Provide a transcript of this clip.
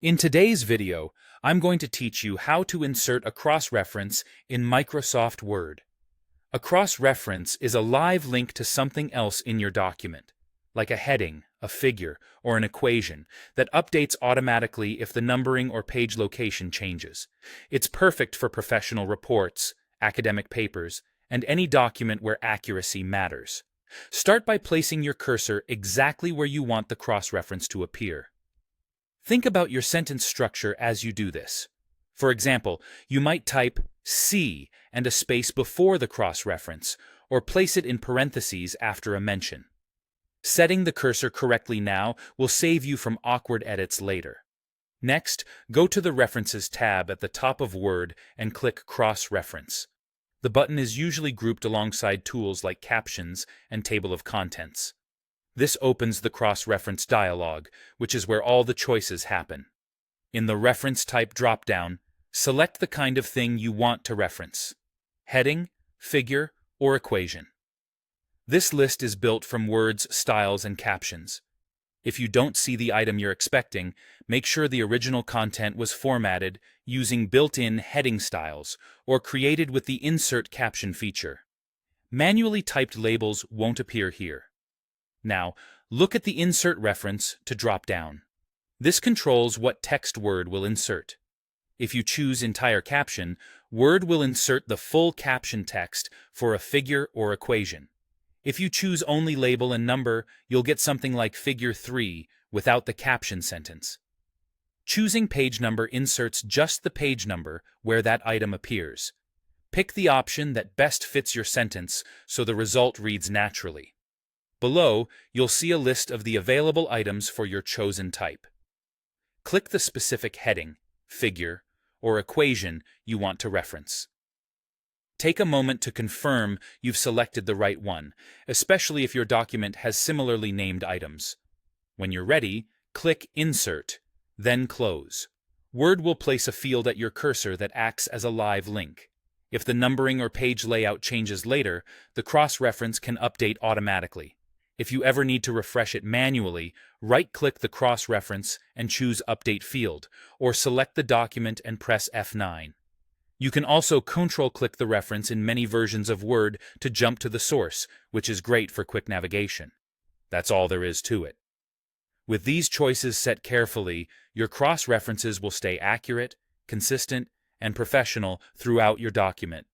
In today's video, I'm going to teach you how to insert a cross-reference in Microsoft Word. A cross-reference is a live link to something else in your document, like a heading, a figure, or an equation, that updates automatically if the numbering or page location changes. It's perfect for professional reports, academic papers, and any document where accuracy matters. Start by placing your cursor exactly where you want the cross-reference to appear. Think about your sentence structure as you do this. For example, you might type C and a space before the cross-reference, or place it in parentheses after a mention. Setting the cursor correctly now will save you from awkward edits later. Next, go to the References tab at the top of Word and click Cross-Reference. The button is usually grouped alongside tools like Captions and Table of Contents. This opens the cross-reference dialog, which is where all the choices happen. In the Reference Type drop-down, select the kind of thing you want to reference: heading, figure, or equation. This list is built from words, styles, and captions. If you don't see the item you're expecting, make sure the original content was formatted using built-in heading styles or created with the Insert Caption feature. Manually typed labels won't appear here. Now, look at the Insert Reference to drop down. This controls what text Word will insert. If you choose Entire Caption, Word will insert the full caption text for a figure or equation. If you choose only label and number, you'll get something like Figure 3 without the caption sentence. Choosing page number inserts just the page number where that item appears. Pick the option that best fits your sentence so the result reads naturally. Below, you'll see a list of the available items for your chosen type. Click the specific heading, figure, or equation you want to reference. Take a moment to confirm you've selected the right one, especially if your document has similarly named items. When you're ready, click Insert, then Close. Word will place a field at your cursor that acts as a live link. If the numbering or page layout changes later, the cross-reference can update automatically. If you ever need to refresh it manually, right-click the cross-reference and choose Update Field, or select the document and press F9. You can also Control-click the reference in many versions of Word to jump to the source, which is great for quick navigation. That's all there is to it. With these choices set carefully, your cross-references will stay accurate, consistent, and professional throughout your document.